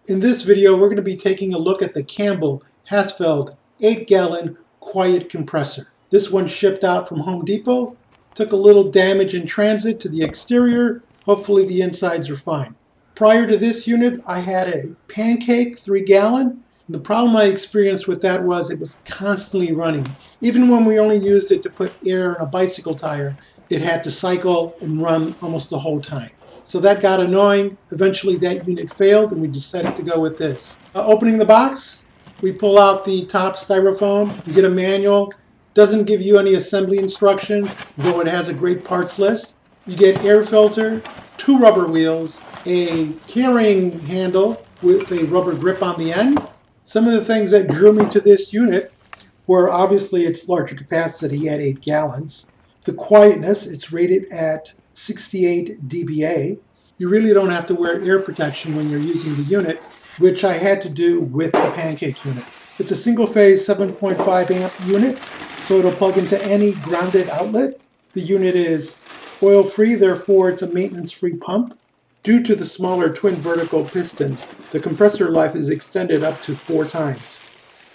In this video, we're going to be taking a look at the Campbell Hausfeld 8-gallon quiet compressor. This one shipped out from Home Depot. Took a little damage in transit to the exterior. Hopefully the insides are fine. Prior to this unit, I had a Pancake 3-gallon. The problem I experienced with that was it was constantly running. Even when we only used it to put air in a bicycle tire, it had to cycle and run almost the whole time. So that got annoying. Eventually that unit failed and we decided to go with this. Opening the box, we pull out the top styrofoam. You get a manual. Doesn't give you any assembly instructions, though it has a great parts list. You get air filter, 2 rubber wheels, a carrying handle with a rubber grip on the end. Some of the things that drew me to this unit were obviously its larger capacity at 8 gallons. The quietness, it's rated at 68 dBA. You really don't have to wear air protection when you're using the unit, which I had to do with the Pancake unit. It's a single-phase 7.5 amp unit, so it'll plug into any grounded outlet. The unit is oil-free, therefore it's a maintenance-free pump. Due to the smaller twin vertical pistons, the compressor life is extended up to 4 times.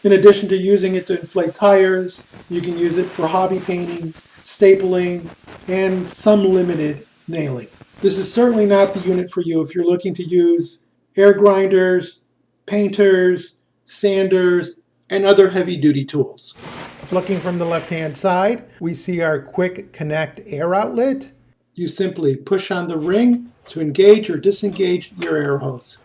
In addition to using it to inflate tires, you can use it for hobby painting, stapling, and some limited nailing. This is certainly not the unit for you if you're looking to use air grinders, painters, sanders, and other heavy-duty tools. Looking from the left-hand side, we see our quick connect air outlet. You simply push on the ring to engage or disengage your air hose.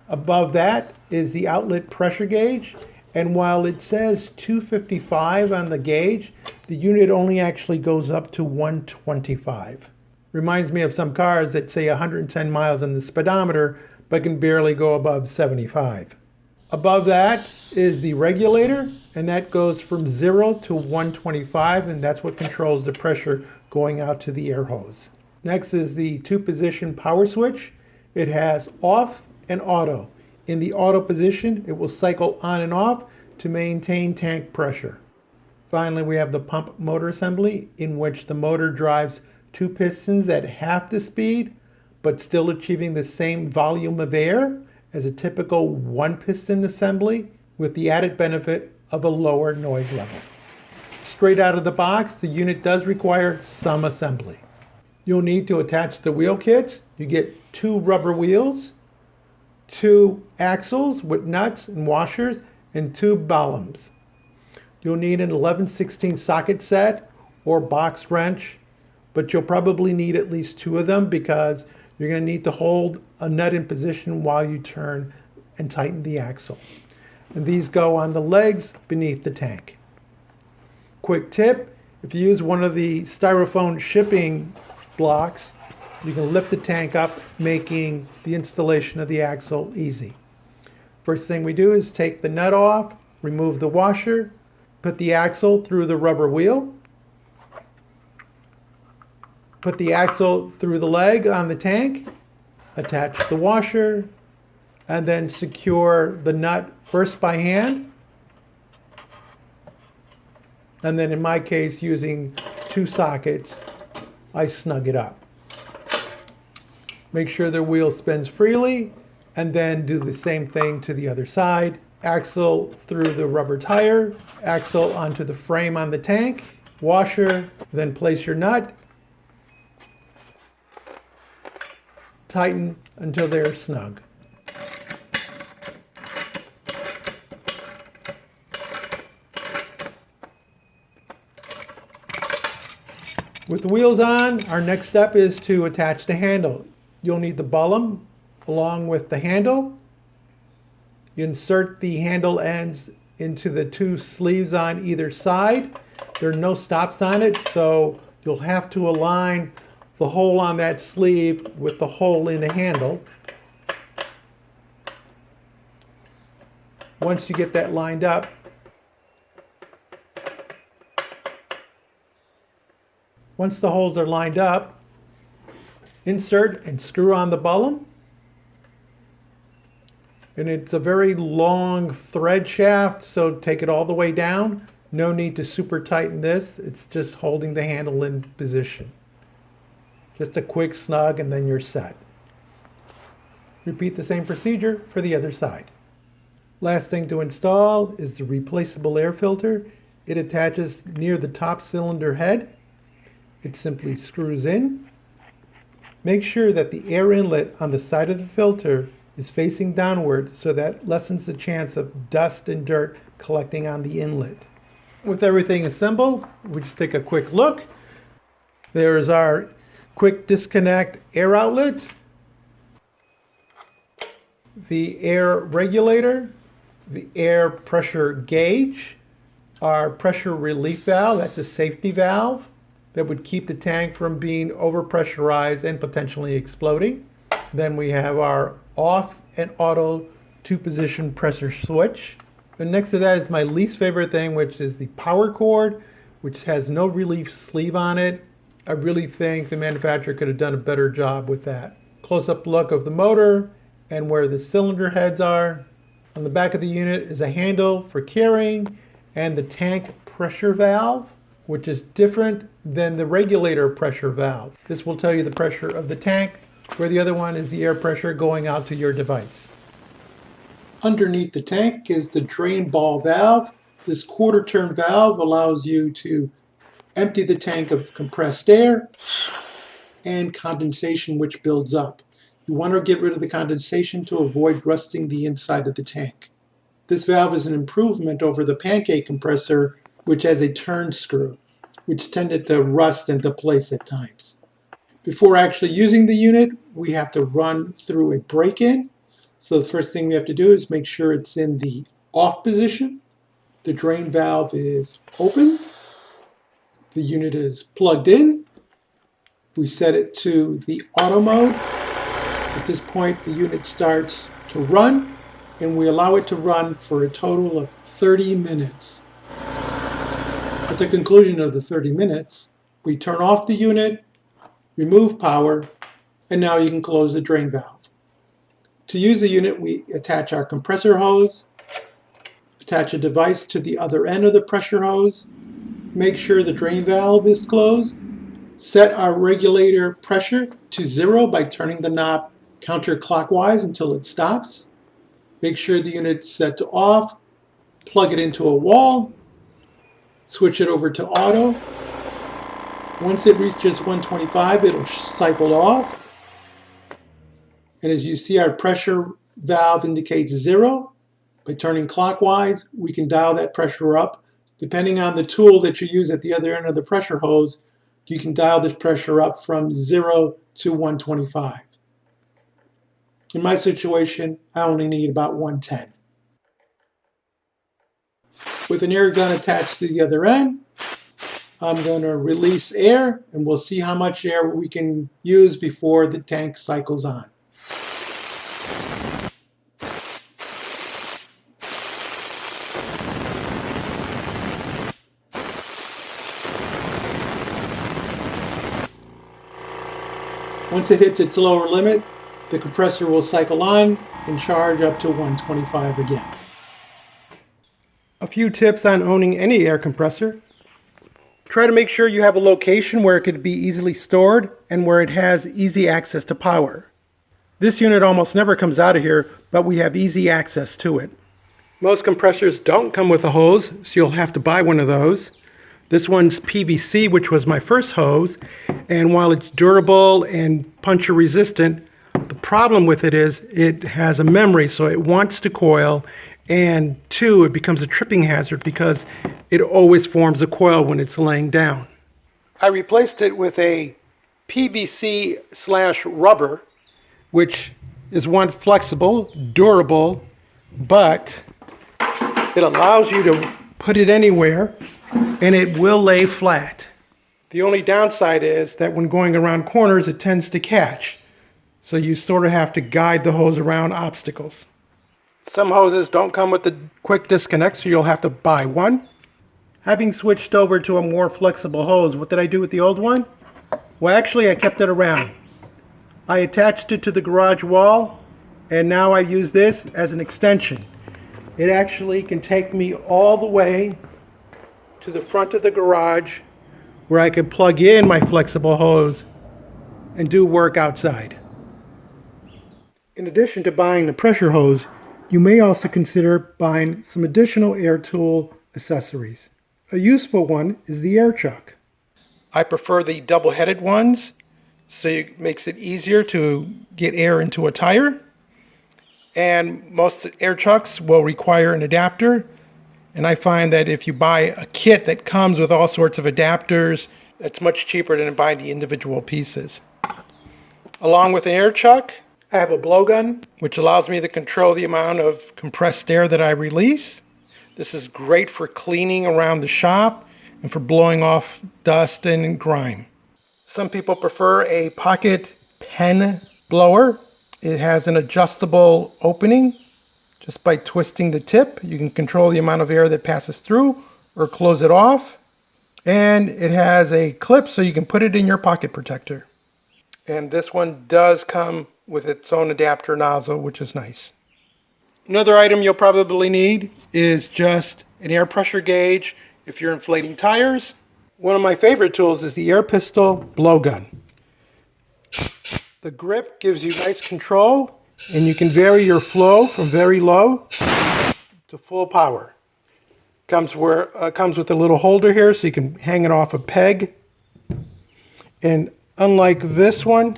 Above that is the outlet pressure gauge, and while it says 255 on the gauge, the unit only actually goes up to 125. Reminds me of some cars that say 110 miles on the speedometer, but can barely go above 75. Above that is the regulator, and that goes from 0 to 125, and that's what controls the pressure going out to the air hose. Next is the 2-position power switch. It has off and auto. In the auto position, it will cycle on and off to maintain tank pressure. Finally, we have the pump motor assembly, in which the motor drives 2 pistons at half the speed, but still achieving the same volume of air as a typical 1-piston assembly, with the added benefit of a lower noise level. Straight out of the box, the unit does require some assembly. You'll need to attach the wheel kits. You get 2 rubber wheels, 2 axles with nuts and washers, and 2 bollums. You'll need an 11/16 socket set or box wrench, but you'll probably need at least 2 of them because you're going to need to hold a nut in position while you turn and tighten the axle. And these go on the legs beneath the tank. Quick tip, if you use one of the styrofoam shipping blocks, you can lift the tank up, making the installation of the axle easy. First thing we do is take the nut off, remove the washer, put the axle through the rubber wheel, put the axle through the leg on the tank, attach the washer, and then secure the nut first by hand, and then in my case using 2 sockets, I snug it up. Make sure the wheel spins freely, and then do the same thing to the other side. Axle through the rubber tire, axle onto the frame on the tank, washer, then place your nut, tighten until they're snug. With the wheels on, our next step is to attach the handle. You'll need the bollum along with the handle. You insert the handle ends into the 2 sleeves on either side. There are no stops on it, so you'll have to align the hole on that sleeve with the hole in the handle. Once you get that lined up, once the holes are lined up, insert and screw on the bollum. And it's a very long thread shaft, so take it all the way down. No need to super tighten this. It's just holding the handle in position. Just a quick snug and then you're set. Repeat the same procedure for the other side. Last thing to install is the replaceable air filter. It attaches near the top cylinder head. It simply screws in. Make sure that the air inlet on the side of the filter is facing downward so that lessens the chance of dust and dirt collecting on the inlet. With everything assembled, we just take a quick look. There is our quick disconnect air outlet, the air regulator, the air pressure gauge, our pressure relief valve, that's a safety valve that would keep the tank from being overpressurized and potentially exploding. Then we have our off and auto two-position pressure switch. And next to that is my least favorite thing, which is the power cord, which has no relief sleeve on it. I really think the manufacturer could have done a better job with that. Close-up look of the motor and where the cylinder heads are. On the back of the unit is a handle for carrying and the tank pressure valve, which is different than the regulator pressure valve. This will tell you the pressure of the tank, where the other one is the air pressure going out to your device. Underneath the tank is the drain ball valve. This quarter turn valve allows you to empty the tank of compressed air and condensation which builds up. You want to get rid of the condensation to avoid rusting the inside of the tank. This valve is an improvement over the pancake compressor, which has a turn screw, which tended to rust into place at times. Before actually using the unit, we have to run through a break-in. So the first thing we have to do is make sure it's in the off position. The drain valve is open. The unit is plugged in. We set it to the auto mode. At this point, the unit starts to run, and we allow it to run for a total of 30 minutes. At the conclusion of the 30 minutes, we turn off the unit, remove power, and now you can close the drain valve. To use the unit, we attach our compressor hose, attach a device to the other end of the pressure hose, make sure the drain valve is closed, set our regulator pressure to 0 by turning the knob counterclockwise until it stops. Make sure the unit's set to off, plug it into a wall, switch it over to auto. Once it reaches 125, it'll cycle off. And as you see, our pressure valve indicates 0. By turning clockwise, we can dial that pressure up. Depending on the tool that you use at the other end of the pressure hose, you can dial this pressure up from 0 to 125. In my situation, I only need about 110. With an air gun attached to the other end, I'm going to release air, and we'll see how much air we can use before the tank cycles on. Once it hits its lower limit, the compressor will cycle on and charge up to 125 again. A few tips on owning any air compressor. Try to make sure you have a location where it could be easily stored and where it has easy access to power. This unit almost never comes out of here, but we have easy access to it. Most compressors don't come with a hose, so you'll have to buy one of those. This one's PVC, which was my first hose, and while it's durable and puncture resistant, the problem with it is it has a memory, so it wants to coil, and 2, it becomes a tripping hazard because it always forms a coil when it's laying down. I replaced it with a PVC/rubber, which is one flexible, durable, but it allows you to put it anywhere and it will lay flat. The only downside is that when going around corners, it tends to catch. So you sort of have to guide the hose around obstacles. Some hoses don't come with the quick disconnect, so you'll have to buy one. Having switched over to a more flexible hose, what did I do with the old one? Well, actually, I kept it around. I attached it to the garage wall, and now I use this as an extension. It actually can take me all the way to the front of the garage where I can plug in my flexible hose and do work outside. In addition to buying the pressure hose, you may also consider buying some additional air tool accessories. A useful one is the air chuck. I prefer the double-headed ones, so it makes it easier to get air into a tire. And most air chucks will require an adapter. And I find that if you buy a kit that comes with all sorts of adapters, it's much cheaper than buying the individual pieces. Along with an air chuck, I have a blowgun, which allows me to control the amount of compressed air that I release. This is great for cleaning around the shop and for blowing off dust and grime. Some people prefer a pocket pen blower. It has an adjustable opening. Just by twisting the tip, you can control the amount of air that passes through or close it off. And it has a clip so you can put it in your pocket protector. And this one does come with its own adapter nozzle, which is nice. Another item you'll probably need is just an air pressure gauge if you're inflating tires. One of my favorite tools is the air pistol blowgun. The grip gives you nice control, and you can vary your flow from very low to full power. Comes with a little holder here so you can hang it off a peg. And unlike this one,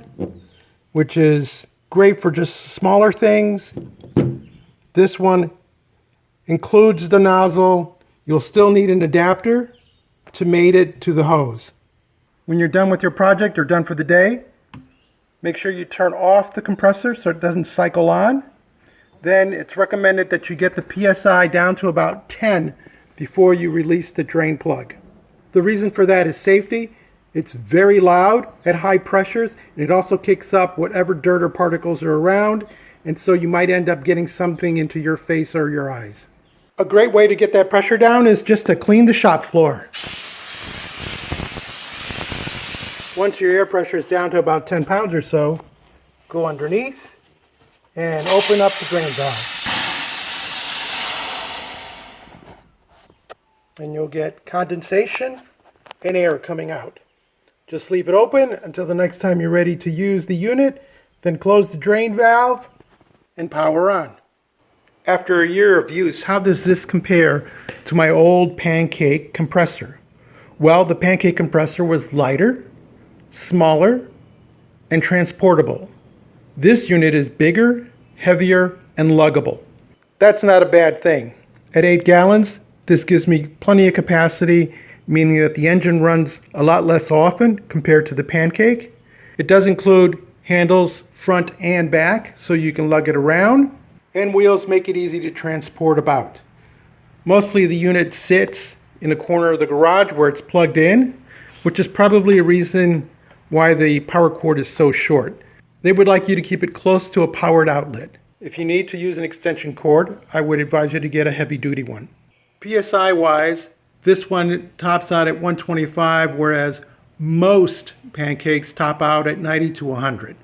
which is great for just smaller things, this one includes the nozzle. You'll still need an adapter to mate it to the hose. When you're done with your project or done for the day, make sure you turn off the compressor so it doesn't cycle on. Then it's recommended that you get the PSI down to about 10 before you release the drain plug. The reason for that is safety. It's very loud at high pressures, and it also kicks up whatever dirt or particles are around, and so you might end up getting something into your face or your eyes. A great way to get that pressure down is just to clean the shop floor. Once your air pressure is down to about 10 pounds or so, go underneath and open up the drain valve. And you'll get condensation and air coming out. Just leave it open until the next time you're ready to use the unit, then close the drain valve and power on. After a year of use, how does this compare to my old pancake compressor? Well, the pancake compressor was lighter, smaller, and transportable. This unit is bigger, heavier, and luggable. That's not a bad thing. At 8 gallons, this gives me plenty of capacity, meaning that the engine runs a lot less often compared to the pancake. It does include handles front and back, so you can lug it around, and wheels make it easy to transport about. Mostly the unit sits in the corner of the garage where it's plugged in, which is probably a reason why the power cord is so short. They would like you to keep it close to a powered outlet. If you need to use an extension cord, I would advise you to get a heavy-duty one. PSI-wise, this one tops out at 125, whereas most pancakes top out at 90 to 100.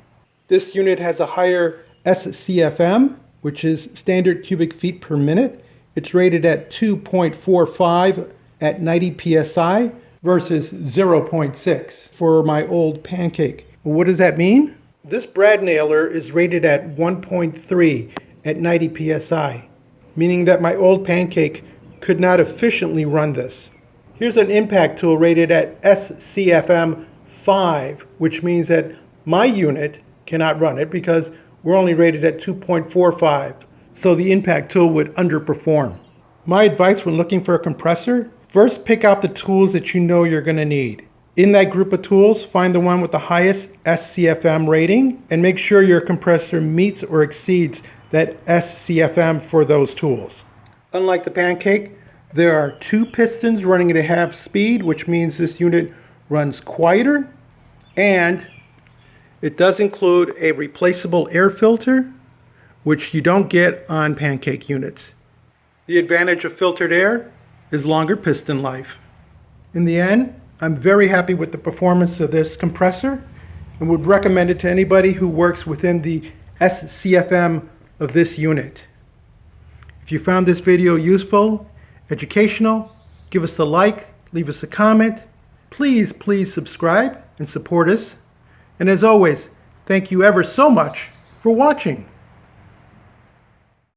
This unit has a higher SCFM, which is standard cubic feet per minute. It's rated at 2.45 at 90 PSI versus 0.6 for my old pancake. What does that mean? This brad nailer is rated at 1.3 at 90 PSI, meaning that my old pancake could not efficiently run this. Here's an impact tool rated at SCFM 5, which means that my unit cannot run it because we're only rated at 2.45, so the impact tool would underperform. My advice when looking for a compressor, first pick out the tools that you know you're going to need. In that group of tools, find the one with the highest SCFM rating and make sure your compressor meets or exceeds that SCFM for those tools. Unlike the pancake, there are 2 pistons running at a half speed, which means this unit runs quieter, and it does include a replaceable air filter, which you don't get on pancake units. The advantage of filtered air is longer piston life. In the end, I'm very happy with the performance of this compressor and would recommend it to anybody who works within the SCFM of this unit. If you found this video useful, educational, give us a like, leave us a comment. Please subscribe and support us. And as always, thank you ever so much for watching.